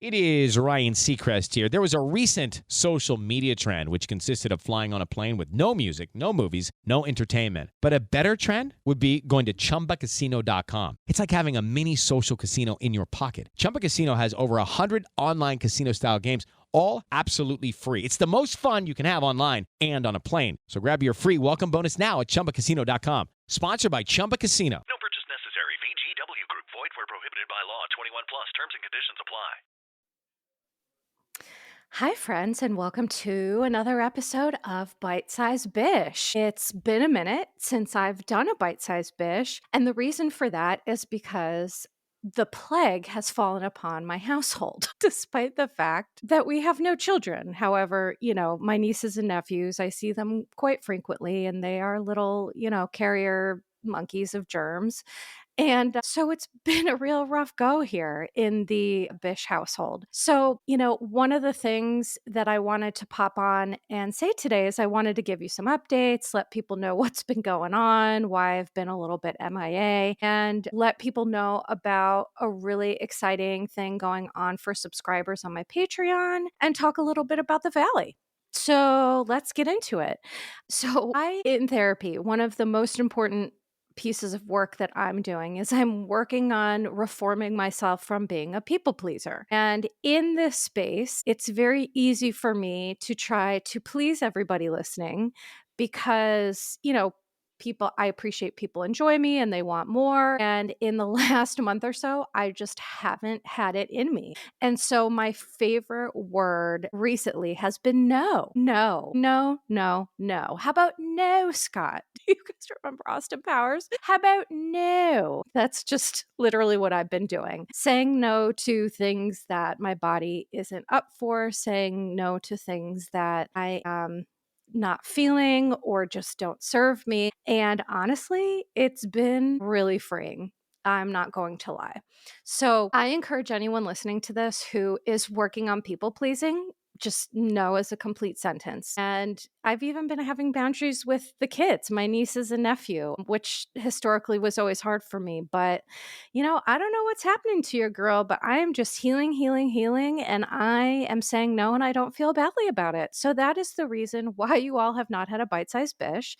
It is Ryan Seacrest here. There was a recent social media trend which consisted of flying on a plane with no music, no movies, no entertainment. But a better trend would be going to ChumbaCasino.com. It's like having a mini social casino in your pocket. Chumba Casino has over 100 online casino-style games, all absolutely free. It's the most fun you can have online and on a plane. So grab your free welcome bonus now at ChumbaCasino.com. Sponsored by Chumba Casino. No purchase necessary. VGW Group. Void where prohibited by law. 21 plus. Terms and conditions apply. Hi, friends, and welcome to another episode of Bite Size Bish. It's been a minute since I've done a Bite Size Bish, and the reason for that is because the plague has fallen upon my household, despite the fact that we have no children. However, my nieces and nephews, I see them quite frequently, and they are little, carrier monkeys of germs. And so it's been a real rough go here in the Bish household. So, one of the things that I wanted to pop on and say today is I wanted to give you some updates, let people know what's been going on, why I've been a little bit MIA, and let people know about a really exciting thing going on for subscribers on my Patreon and talk a little bit about the Valley. So let's get into it. So in therapy, one of the most important pieces of work that I'm doing is I'm working on reforming myself from being a people pleaser. And in this space, it's very easy for me to try to please everybody listening because, I appreciate people enjoy me and they want more. And in the last month or so, I just haven't had it in me. And so my favorite word recently has been no. No, no, no, no. How about no, Scott? Do you guys remember Austin Powers? How about no? That's just literally what I've been doing. Saying no to things that my body isn't up for, saying no to things that I not feeling or just don't serve me. And honestly, it's been really freeing. I'm not going to lie. So I encourage anyone listening to this who is working on people pleasing, just no as a complete sentence. And I've even been having boundaries with the kids, my nieces and nephew, which historically was always hard for me. But, I don't know what's happening to your girl, but I am just healing, healing, healing. And I am saying no, and I don't feel badly about it. So that is the reason why you all have not had a bite-sized bish.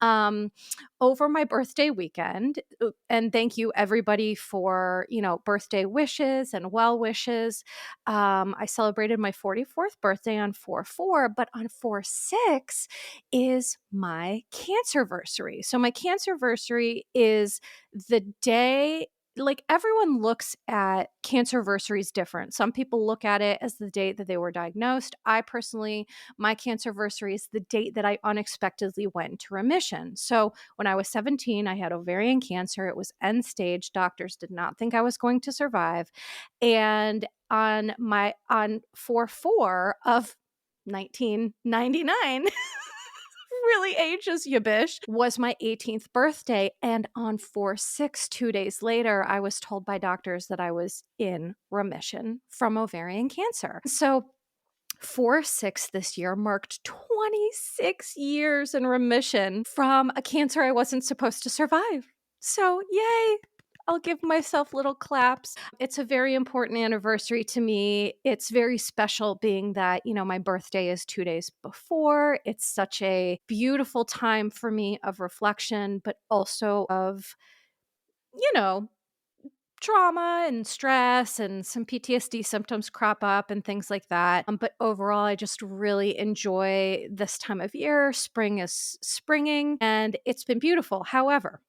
Over my birthday weekend, and thank you everybody for, birthday wishes and well wishes. I celebrated my 44th birthday on 4/4, but on 4/6 is my cancerversary. So my cancerversary is the day, like everyone looks at cancerversaries different. Some people look at it as the date that they were diagnosed. I personally, my cancerversary is the date that I unexpectedly went into remission. So when I was 17, I had ovarian cancer. It was end stage. Doctors did not think I was going to survive. And on 4/4 of 1999, really ages you, Bish, was my 18th birthday. And on 4/6, 2 days later, I was told by doctors that I was in remission from ovarian cancer. So 4/6 this year marked 26 years in remission from a cancer I wasn't supposed to survive. So yay! I'll give myself little claps. It's a very important anniversary to me. It's very special being that, my birthday is 2 days before. It's such a beautiful time for me of reflection, but also of, trauma and stress, and some PTSD symptoms crop up and things like that. But overall, I just really enjoy this time of year. Spring is springing and it's been beautiful. However,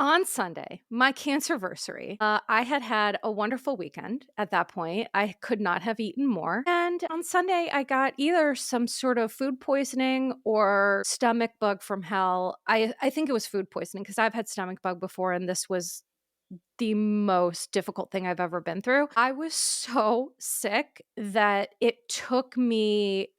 on Sunday, my cancerversary, I had a wonderful weekend at that point. I could not have eaten more. And on Sunday, I got either some sort of food poisoning or stomach bug from hell. I think it was food poisoning because I've had stomach bug before, and this was the most difficult thing I've ever been through. I was so sick that it took me,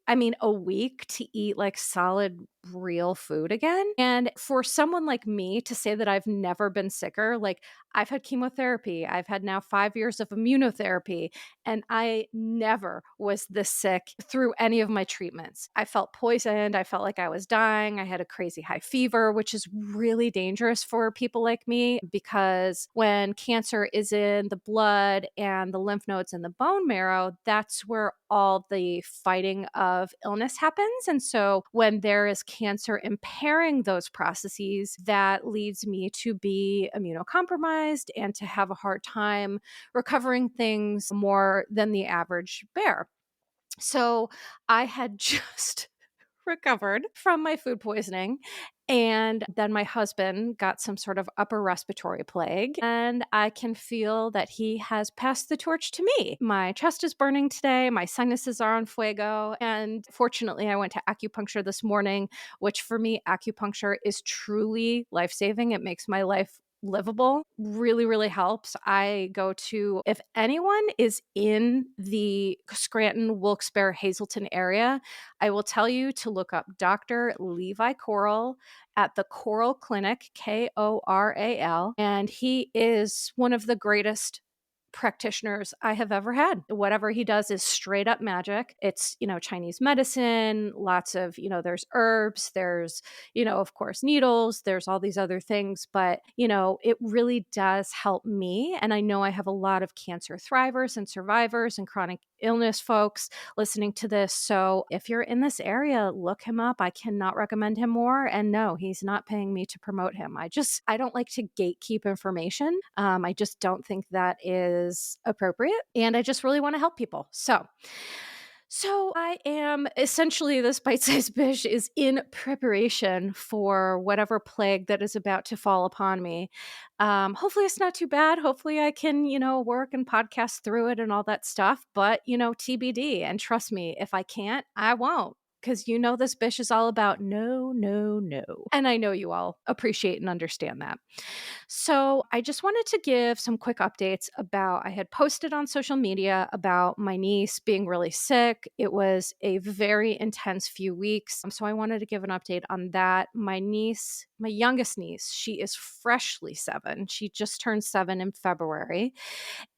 a week to eat like solid real food again. And for someone like me to say that I've never been sicker, like I've had chemotherapy, I've had now 5 years of immunotherapy, and I never was this sick through any of my treatments. I felt poisoned. I felt like I was dying. I had a crazy high fever, which is really dangerous for people like me because when cancer is in the blood and the lymph nodes and the bone marrow, that's where all the fighting of illness happens. And so when there is cancer impairing those processes, that leads me to be immunocompromised and to have a hard time recovering things more than the average bear. So I had just recovered from my food poisoning. And then my husband got some sort of upper respiratory plague, and I can feel that he has passed the torch to me. My chest is burning today, my sinuses are on fuego, and fortunately, I went to acupuncture this morning, which for me, acupuncture is truly life saving. It makes my life livable, really, really helps. I go to, if anyone is in the Scranton, Wilkes-Barre, Hazleton area, I will tell you to look up Dr. Levi Coral at the Coral Clinic, Koral, and he is one of the greatest practitioners I have ever had. Whatever he does is straight up magic. It's, Chinese medicine, lots of, there's herbs, there's, of course, needles, there's all these other things, but, it really does help me. And I know I have a lot of cancer thrivers and survivors and chronic illness folks listening to this. So if you're in this area, look him up. I cannot recommend him more. And no, he's not paying me to promote him. I don't like to gatekeep information. I just don't think that is appropriate. And I just really want to help people. So I am essentially, this bite-sized Bish is in preparation for whatever plague that is about to fall upon me. Hopefully it's not too bad. Hopefully I can, work and podcast through it and all that stuff. But, TBD. And trust me, if I can't, I won't. Because this Bish is all about no, no, no. And I know you all appreciate and understand that. So I just wanted to give some quick updates about, I had posted on social media about my niece being really sick. It was a very intense few weeks. So I wanted to give an update on that. My niece, my youngest niece, she is freshly 7. She just turned 7 in February.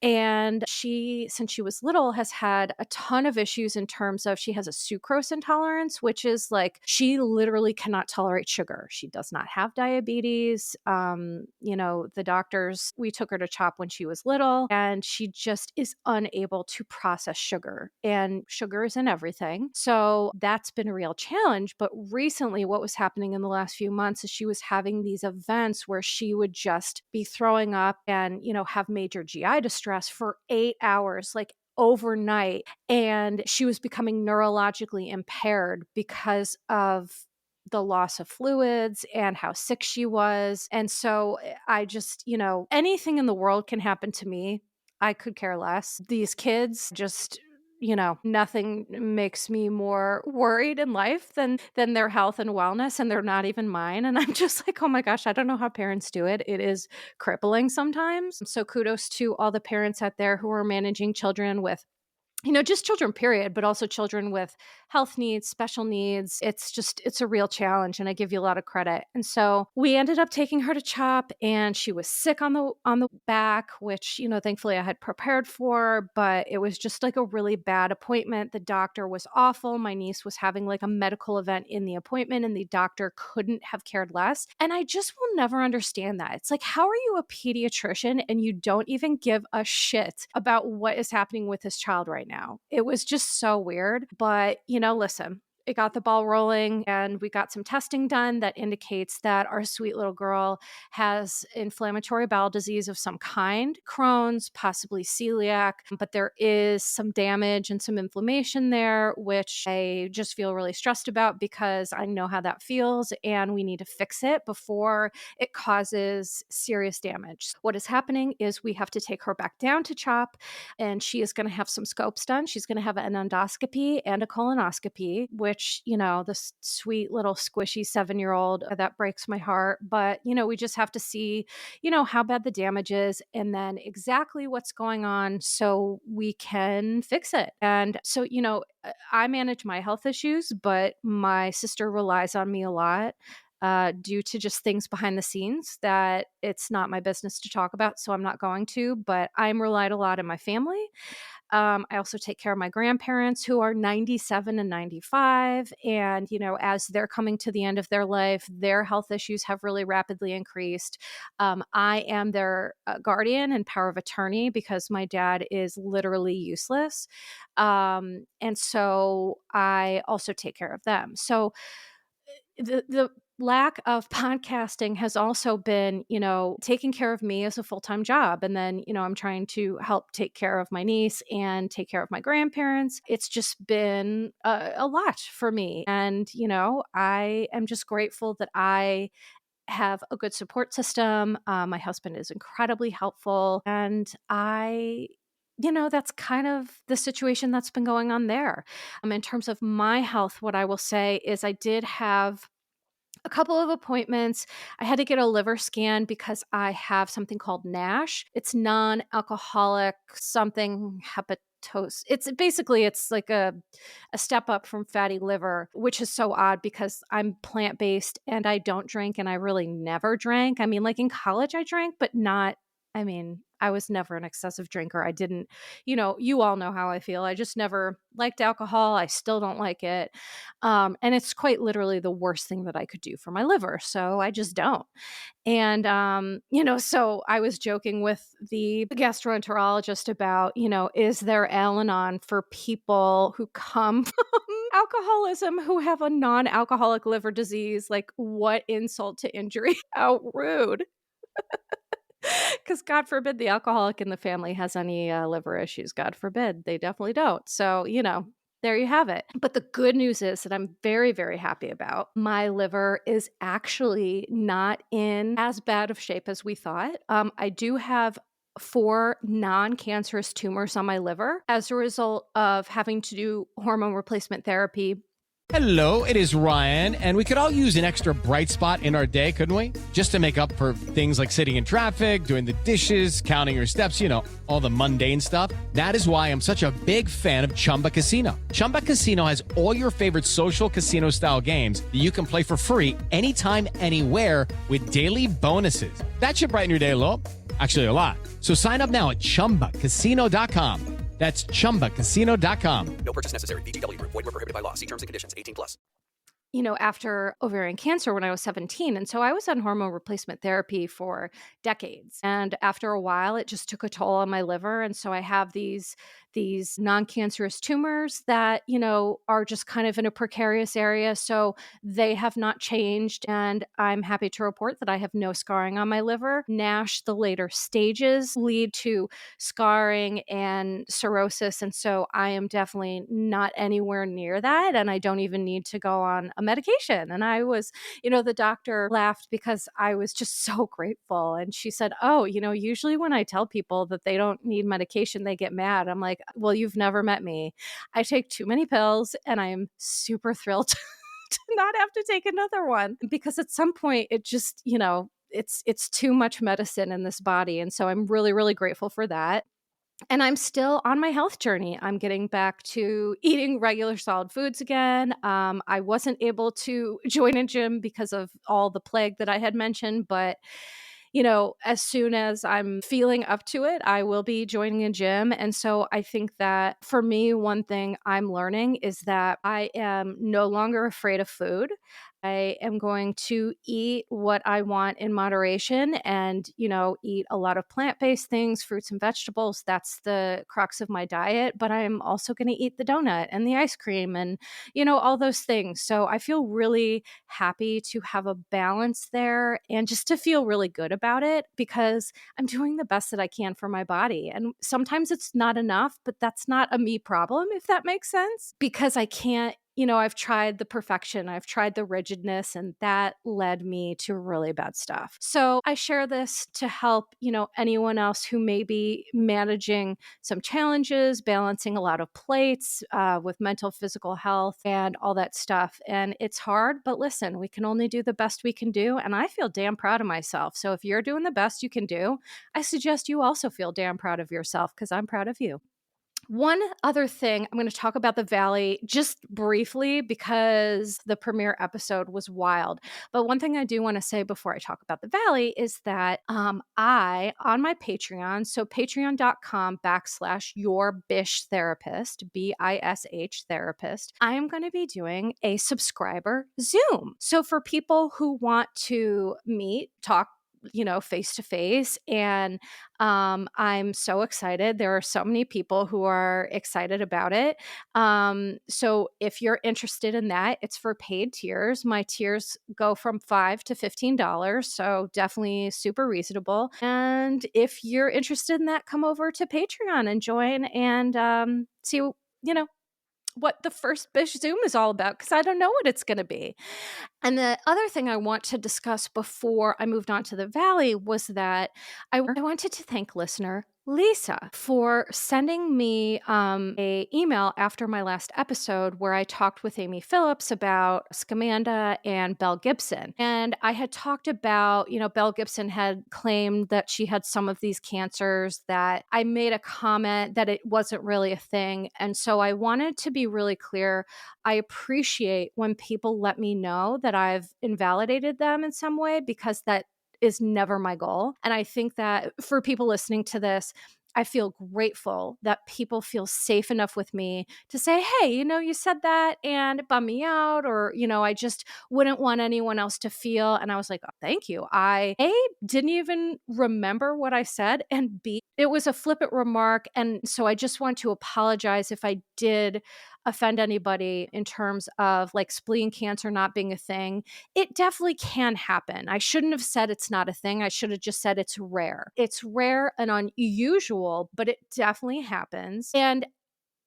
And she, since she was little, has had a ton of issues in terms of she has a sucrose intolerance, which is like she literally cannot tolerate sugar. She does not have diabetes. The doctors, we took her to CHOP when she was little, and she just is unable to process sugar. And sugar is in everything. So that's been a real challenge. But recently, what was happening in the last few months is she was having these events where she would just be throwing up and, have major GI distress for 8 hours, like overnight. And she was becoming neurologically impaired because of the loss of fluids and how sick she was. And so I just, anything in the world can happen to me. I could care less. These kids just, nothing makes me more worried in life than their health and wellness, and they're not even mine. And I'm just like, oh my gosh, I don't know how parents do it. It is crippling sometimes. So kudos to all the parents out there who are managing children with, just children, period, but also children with health needs, special needs. It's a real challenge, and I give you a lot of credit. And so we ended up taking her to CHOP, and she was sick on the back, which, thankfully I had prepared for, but it was just like a really bad appointment. The doctor was awful. My niece was having like a medical event in the appointment, and the doctor couldn't have cared less. And I just will never understand that. It's like, how are you a pediatrician and you don't even give a shit about what is happening with this child right now? It was just so weird. But, listen, it got the ball rolling, and we got some testing done that indicates that our sweet little girl has inflammatory bowel disease of some kind, Crohn's, possibly celiac, but there is some damage and some inflammation there, which I just feel really stressed about because I know how that feels, and we need to fix it before it causes serious damage. What is happening is we have to take her back down to CHOP, and she is going to have some scopes done. She's going to have an endoscopy and a colonoscopy, which which, this sweet little squishy 7-year-old, that breaks my heart. But, we just have to see, how bad the damage is and then exactly what's going on so we can fix it. And so, I manage my health issues, but my sister relies on me a lot due to just things behind the scenes that it's not my business to talk about. So I'm not going to, but I'm relied a lot in my family. I also take care of my grandparents who are 97 and 95. And, as they're coming to the end of their life, their health issues have really rapidly increased. I am their guardian and power of attorney because my dad is literally useless. And so I also take care of them. So the lack of podcasting has also been, taking care of me as a full-time job. And then, I'm trying to help take care of my niece and take care of my grandparents. It's just been a lot for me. And, I am just grateful that I have a good support system. My husband is incredibly helpful. And that's kind of the situation that's been going on there. In terms of my health, what I will say is I did have a couple of appointments. I had to get a liver scan because I have something called NASH. It's non-alcoholic something hepatitis. It's like a step up from fatty liver, which is so odd because I'm plant-based and I don't drink and I really never drank. I mean, like in college I drank, but not, I was never an excessive drinker. I didn't, you all know how I feel. I just never liked alcohol. I still don't like it. And it's quite literally the worst thing that I could do for my liver. So I just don't. And, so I was joking with the gastroenterologist about, is there Al-Anon for people who come from alcoholism who have a non-alcoholic liver disease? Like, what insult to injury? How rude. Because God forbid the alcoholic in the family has any liver issues. God forbid. They definitely don't. So, there you have it. But the good news is that I'm very, very happy about. My liver is actually not in as bad of shape as we thought. I do have 4 non-cancerous tumors on my liver as a result of having to do hormone replacement therapy. Hello, it is Ryan, and we could all use an extra bright spot in our day, couldn't we? Just to make up for things like sitting in traffic, doing the dishes, counting your steps, all the mundane stuff. That is why I'm such a big fan of Chumba Casino. Chumba Casino has all your favorite social casino-style games that you can play for free anytime, anywhere with daily bonuses. That should brighten your day a little. Actually, a lot. So sign up now at ChumbaCasino.com. That's ChumbaCasino.com. No purchase necessary. VGW Group. Void where prohibited by law. See terms and conditions. 18+. After ovarian cancer when I was 17. And so I was on hormone replacement therapy for decades. And after a while, it just took a toll on my liver. And so I have these non-cancerous tumors that, are just kind of in a precarious area. So they have not changed. And I'm happy to report that I have no scarring on my liver. NASH, the later stages, lead to scarring and cirrhosis. And so I am definitely not anywhere near that. And I don't even need to go on a medication. And I was, the doctor laughed because I was just so grateful. And she said, oh, usually when I tell people that they don't need medication, they get mad. I'm like, well, you've never met me. I take too many pills and I'm super thrilled to not have to take another one because at some point it just, it's too much medicine in this body. And so I'm really, really grateful for that. And I'm still on my health journey. I'm getting back to eating regular solid foods again. I wasn't able to join a gym because of all the plague that I had mentioned, but as soon as I'm feeling up to it, I will be joining a gym. And so I think that for me, one thing I'm learning is that I am no longer afraid of food. I am going to eat what I want in moderation and, eat a lot of plant-based things, fruits and vegetables. That's the crux of my diet. But I'm also going to eat the donut and the ice cream and, all those things. So I feel really happy to have a balance there and just to feel really good about it because I'm doing the best that I can for my body. And sometimes it's not enough, but that's not a me problem, if that makes sense, because I can't I've tried the perfection, I've tried the rigidness, and that led me to really bad stuff. So I share this to help, anyone else who may be managing some challenges, balancing a lot of plates with mental, physical health, and all that stuff. And it's hard, but listen, we can only do the best we can do. And I feel damn proud of myself. So if you're doing the best you can do, I suggest you also feel damn proud of yourself because I'm proud of you. One other thing, I'm going to talk about the Valley just briefly because the premiere episode was wild. But one thing I do want to say before I talk about the Valley is that on my Patreon, so patreon.com/your Bish therapist, BISH therapist, I am going to be doing a subscriber Zoom. So for people who want to meet, talk, face to face. And I'm so excited. There are so many people who are excited about it. So if you're interested in that, it's for paid tiers. My tiers go from $5 to $15. So definitely super reasonable. And if you're interested in that, come over to Patreon and join and see, what the first Bish Zoom is all about, because I don't know what it's going to be. And the other thing I want to discuss before I moved on to the Valley was that I wanted to thank listener Lisa for sending me a email after my last episode where I talked with Amy Phillips about Scamanda and Belle Gibson. And I had talked about, Belle Gibson had claimed that she had some of these cancers, that I made a comment that it wasn't really a thing. And so I wanted to be really clear. I appreciate when people let me know that I've invalidated them in some way, because that is never my goal. And I think that for people listening to this, I feel grateful that people feel safe enough with me to say, hey, you said that and it bummed me out, or, I just wouldn't want anyone else to feel. And I was like, oh, thank you. I didn't even remember what I said, and B, it was a flippant remark. And so I just want to apologize if I did offend anybody in terms of like spleen cancer not being a thing. It definitely can happen. I shouldn't have said it's not a thing. I should have just said it's rare. It's rare and unusual, but it definitely happens. And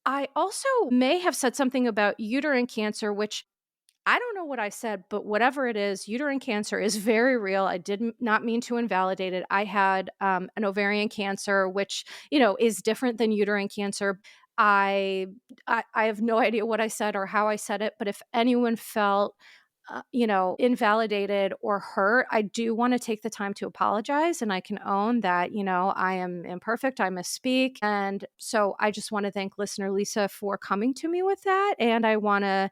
I also may have said something about uterine cancer, which I don't know what I said, but whatever it is, uterine cancer is very real. I did not mean to invalidate it. I had an ovarian cancer, which, is different than uterine cancer. I have no idea what I said or how I said it, but if anyone felt invalidated or hurt, I do want to take the time to apologize. And I can own that, I am imperfect. I misspeak. And so I just want to thank listener Lisa for coming to me with that. And I want to,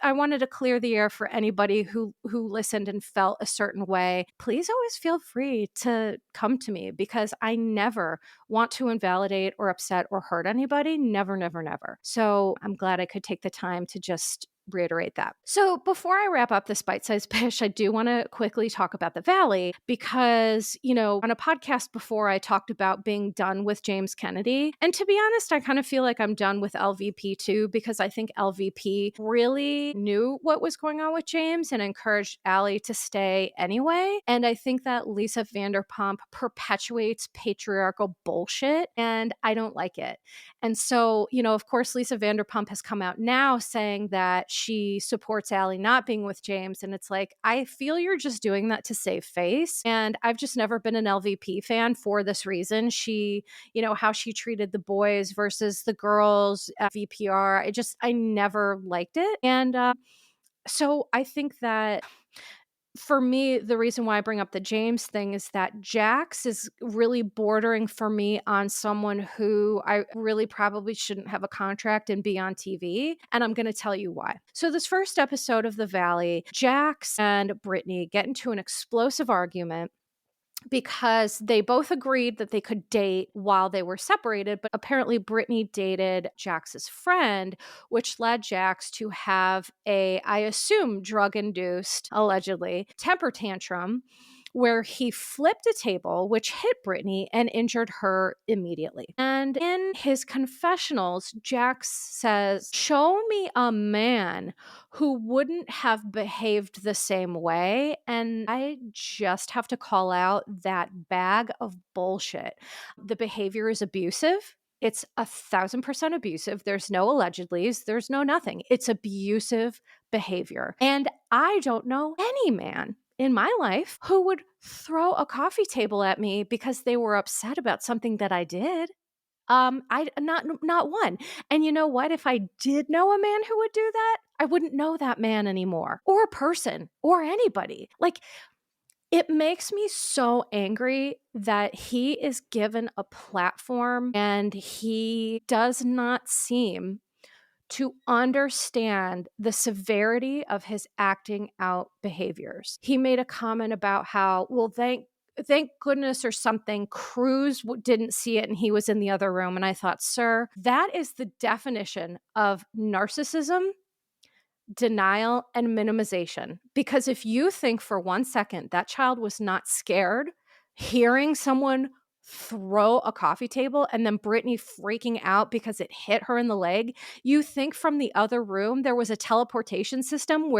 I wanted to clear the air for anybody who listened and felt a certain way. Please always feel free to come to me, because I never want to invalidate or upset or hurt anybody. Never, never, never. So I'm glad I could take the time to just reiterate that. So before I wrap up this bite-sized Bish, I do want to quickly talk about the Valley, because, on a podcast before I talked about being done with James Kennedy. And to be honest, I kind of feel like I'm done with LVP too, because I think LVP really knew what was going on with James and encouraged Allie to stay anyway. And I think that Lisa Vanderpump perpetuates patriarchal bullshit, and I don't like it. And so, of course, Lisa Vanderpump has come out now saying that she supports Allie not being with James. And it's like, I feel you're just doing that to save face. And I've just never been an LVP fan for this reason. She, how she treated the boys versus the girls at VPR. I never liked it. And so I think that for me, the reason why I bring up the James thing is that Jax is really bordering for me on someone who I really probably shouldn't have a contract and be on TV. And I'm going to tell you why. So this first episode of The Valley, Jax and Brittany get into an explosive argument because they both agreed that they could date while they were separated. But apparently Brittany dated Jax's friend, which led Jax to have I assume drug-induced, allegedly, temper tantrum, where he flipped a table, which hit Brittany and injured her immediately. And in his confessionals, Jax says, show me a man who wouldn't have behaved the same way. And I just have to call out that bag of bullshit. The behavior is abusive. It's 1,000% abusive. There's no allegedlys. There's no nothing. It's abusive behavior. And I don't know any man in my life who would throw a coffee table at me because they were upset about something that I did. I not one. And you know what? If I did know a man who would do that, I wouldn't know that man anymore, or a person, or anybody. Like, it makes me so angry that he is given a platform and he does not seem to understand the severity of his acting out behaviors. He made a comment about how, well, thank goodness or something, Cruz didn't see it and he was in the other room. And I thought, sir, that is the definition of narcissism, denial, and minimization. Because if you think for 1 second that child was not scared hearing someone throw a coffee table and then Brittany freaking out because it hit her in the leg, you think from the other room there was a teleportation system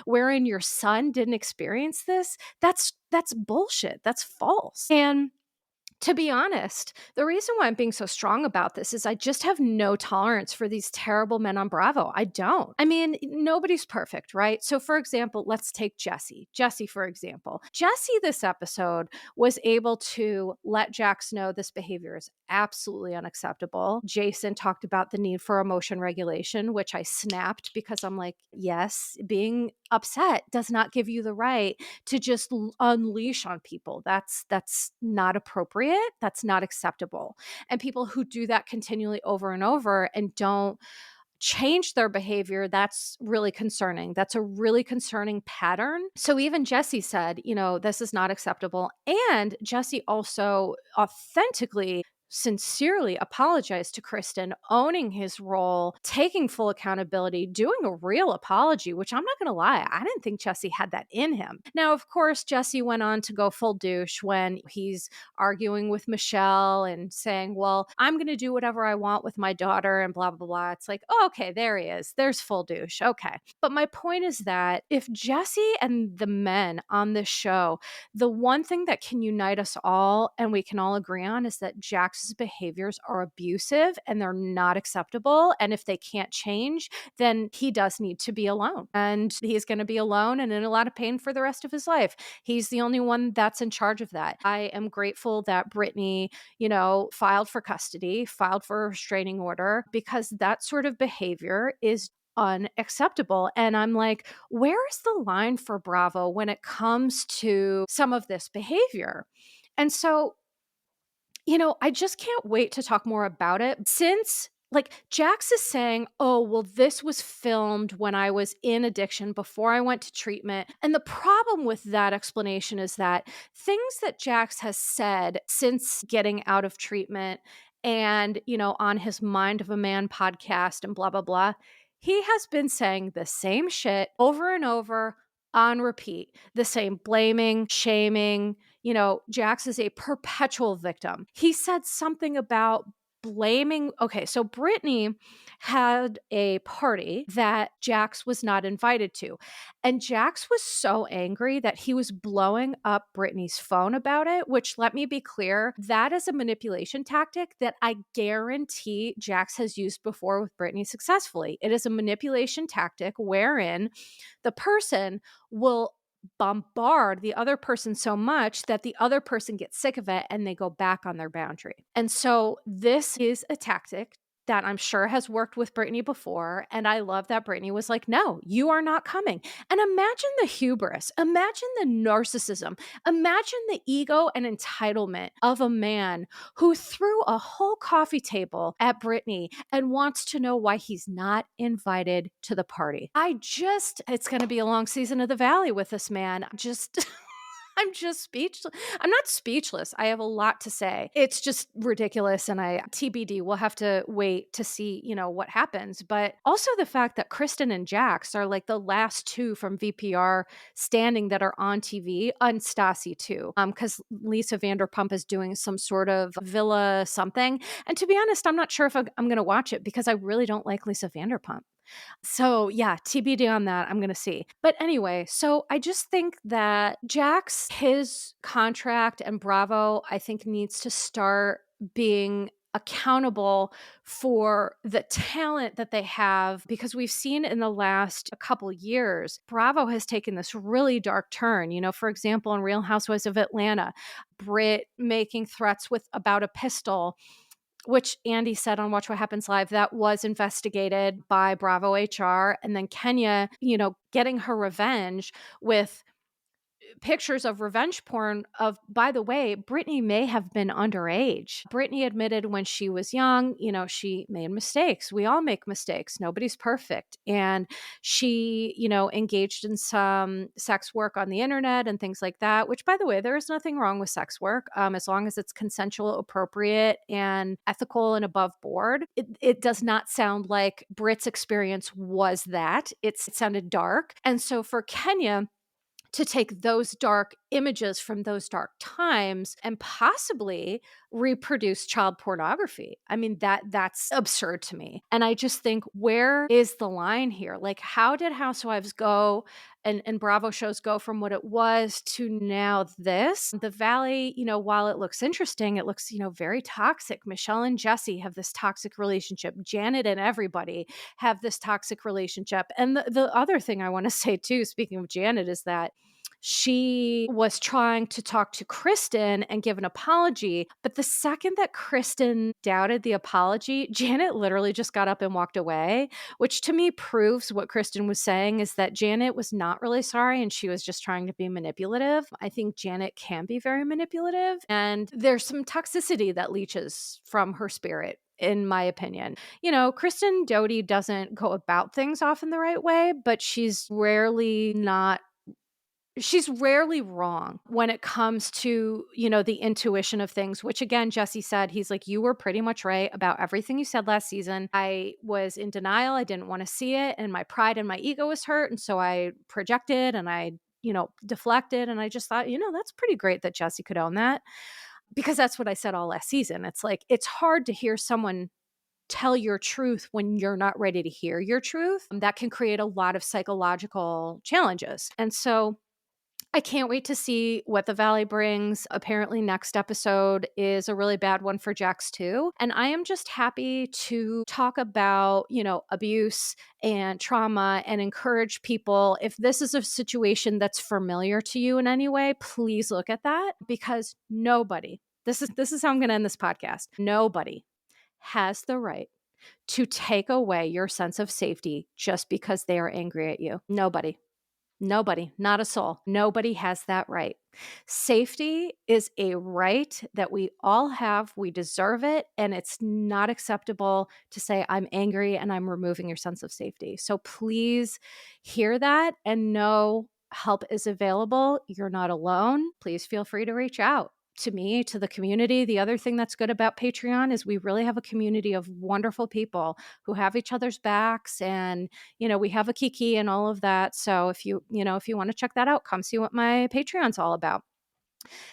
wherein your son didn't experience this. That's bullshit. That's false. And to be honest, the reason why I'm being so strong about this is I just have no tolerance for these terrible men on Bravo. I don't. I mean, nobody's perfect, right? So, for example, let's take Jesse. Jesse, for example. Jesse, this episode, was able to let Jax know this behavior is absolutely unacceptable. Jason talked about the need for emotion regulation, which I snapped because I'm like, yes, being upset does not give you the right to just unleash on people. That's not appropriate. That's not acceptable. And people who do that continually over and over and don't change their behavior, that's really concerning. That's a really concerning pattern. So even Jesse said, this is not acceptable. And Jesse also authentically, sincerely apologized to Kristen, owning his role, taking full accountability, doing a real apology, which I'm not going to lie, I didn't think Jesse had that in him. Now, of course, Jesse went on to go full douche when he's arguing with Michelle and saying, well, I'm going to do whatever I want with my daughter and blah, blah, blah. It's like, oh, okay, there he is. There's full douche. Okay. But my point is that if Jesse and the men on this show, the one thing that can unite us all and we can all agree on is that Jax's behaviors are abusive and they're not acceptable. And if they can't change, then he does need to be alone. And he's going to be alone and in a lot of pain for the rest of his life. He's the only one that's in charge of that. I am grateful that Brittany, filed for custody, filed for a restraining order, because that sort of behavior is unacceptable. And I'm like, where is the line for Bravo when it comes to some of this behavior? And so, I just can't wait to talk more about it, since Jax is saying, oh, well, this was filmed when I was in addiction before I went to treatment. And the problem with that explanation is that things that Jax has said since getting out of treatment and, on his Mind of a Man podcast and blah, blah, blah, he has been saying the same shit over and over on repeat, the same blaming, shaming. Jax is a perpetual victim. He said something about blaming. Okay, so Brittany had a party that Jax was not invited to. And Jax was so angry that he was blowing up Brittany's phone about it, which, let me be clear, that is a manipulation tactic that I guarantee Jax has used before with Brittany successfully. It is a manipulation tactic wherein the person will bombard the other person so much that the other person gets sick of it and they go back on their boundary. And so this is a tactic that I'm sure has worked with Brittany before. And I love that Brittany was like, no, you are not coming. And imagine the hubris, imagine the narcissism, imagine the ego and entitlement of a man who threw a whole coffee table at Brittany and wants to know why he's not invited to the party. It's going to be a long season of The Valley with this man. I'm just speechless. I'm not speechless. I have a lot to say. It's just ridiculous. And TBD, we'll have to wait to see, what happens. But also the fact that Kristen and Jax are like the last two from VPR standing that are on TV, and Stassi too. Because Lisa Vanderpump is doing some sort of villa something. And to be honest, I'm not sure if I'm going to watch it because I really don't like Lisa Vanderpump. So yeah, TBD on that. I'm going to see. But anyway, so I just think that Jax, his contract and Bravo, I think needs to start being accountable for the talent that they have, because we've seen in the last couple years, Bravo has taken this really dark turn. For example, in Real Housewives of Atlanta, Britt making threats about a pistol, which Andy said on Watch What Happens Live, that was investigated by Bravo HR. And then Kenya, getting her revenge with pictures of revenge porn of, by the way, Brittany may have been underage. Brittany admitted when she was young, she made mistakes. We all make mistakes. Nobody's perfect. And she, engaged in some sex work on the internet and things like that, which, by the way, there is nothing wrong with sex work as long as it's consensual, appropriate, and ethical and above board. It does not sound like Britt's experience was that. It sounded dark. And so for Kenya to take those dark images from those dark times and possibly reproduce child pornography. I mean, that's absurd to me. And I just think, where is the line here? Like, how did Housewives go and Bravo shows go from what it was to now this? The Valley, while it looks interesting, it looks, very toxic. Michelle and Jesse have this toxic relationship. Janet and everybody have this toxic relationship. And the other thing I want to say too, speaking of Janet, is that she was trying to talk to Kristen and give an apology. But the second that Kristen doubted the apology, Janet literally just got up and walked away, which to me proves what Kristen was saying, is that Janet was not really sorry and she was just trying to be manipulative. I think Janet can be very manipulative, and there's some toxicity that leaches from her spirit, in my opinion. Kristen Doty doesn't go about things often the right way, but she's rarely wrong when it comes to, the intuition of things, which again, Jesse said, he's like, you were pretty much right about everything you said last season. I was in denial. I didn't want to see it. And my pride and my ego was hurt. And so I projected and I, deflected. And I just thought, that's pretty great that Jesse could own that, because that's what I said all last season. It's like, it's hard to hear someone tell your truth when you're not ready to hear your truth. That can create a lot of psychological challenges. And so I can't wait to see what the Valley brings. Apparently next episode is a really bad one for Jax too. And I am just happy to talk about, abuse and trauma and encourage people. If this is a situation that's familiar to you in any way, please look at that, because this is how I'm going to end this podcast. Nobody has the right to take away your sense of safety just because they are angry at you. Nobody, not a soul. Nobody has that right. Safety is a right that we all have. We deserve it. And it's not acceptable to say, I'm angry and I'm removing your sense of safety. So please hear that and know help is available. You're not alone. Please feel free to reach out to me, to the community. The other thing that's good about Patreon is we really have a community of wonderful people who have each other's backs, and, we have a Kiki and all of that. So if you want to check that out, come see what my Patreon's all about.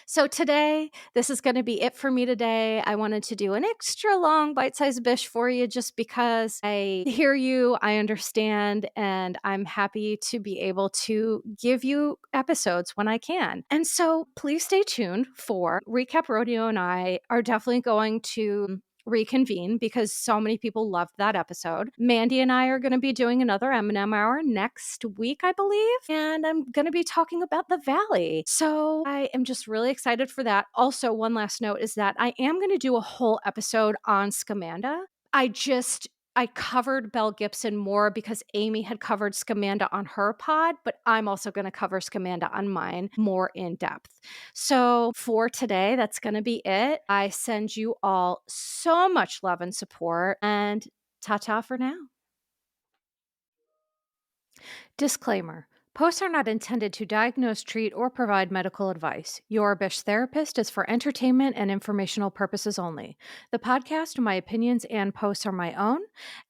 So today, this is going to be it for me today. I wanted to do an extra long bite-sized bish for you just because I hear you, I understand, and I'm happy to be able to give you episodes when I can. And so please stay tuned for Recap Rodeo, and I are definitely going to reconvene because so many people loved that episode. Mandy and I are going to be doing another M&M hour next week, I believe, and I'm going to be talking about the Valley. So I am just really excited for that. Also, one last note is that I am going to do a whole episode on Scamanda. I covered Belle Gibson more because Amy had covered Scamanda on her pod, but I'm also going to cover Scamanda on mine more in depth. So for today, that's going to be it. I send you all so much love and support, and ta-ta for now. Disclaimer. Posts are not intended to diagnose, treat, or provide medical advice. Your Bish therapist is for entertainment and informational purposes only. The podcast, my opinions, and posts are my own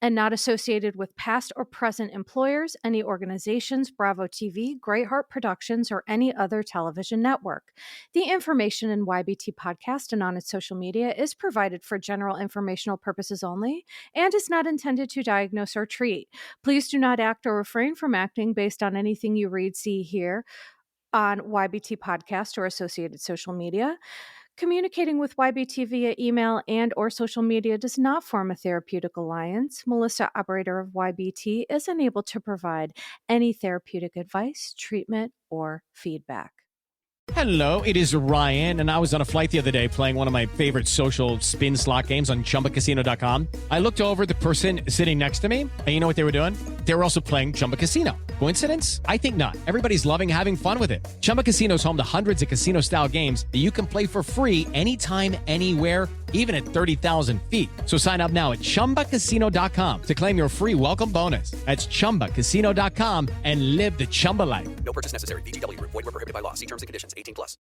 and not associated with past or present employers, any organizations, Bravo TV, Great Heart Productions, or any other television network. The information in YBT podcast and on its social media is provided for general informational purposes only and is not intended to diagnose or treat. Please do not act or refrain from acting based on anything you read, see, hear on YBT podcast or associated social media. Communicating with YBT via email and or social media does not form a therapeutic alliance. Melissa, operator of YBT, is unable to provide any therapeutic advice, treatment, or feedback. Hello, it is Ryan, and I was on a flight the other day playing one of my favorite social spin slot games on ChumbaCasino.com. I looked over at the person sitting next to me, and you know what they were doing? They were also playing Chumba Casino. Coincidence? I think not. Everybody's loving having fun with it. Chumba Casino is home to hundreds of casino-style games that you can play for free anytime, anywhere, even at 30,000 feet. So sign up now at ChumbaCasino.com to claim your free welcome bonus. That's ChumbaCasino.com and live the Chumba life. No purchase necessary. VGW Group. Void where prohibited by law. See terms and conditions. 18+.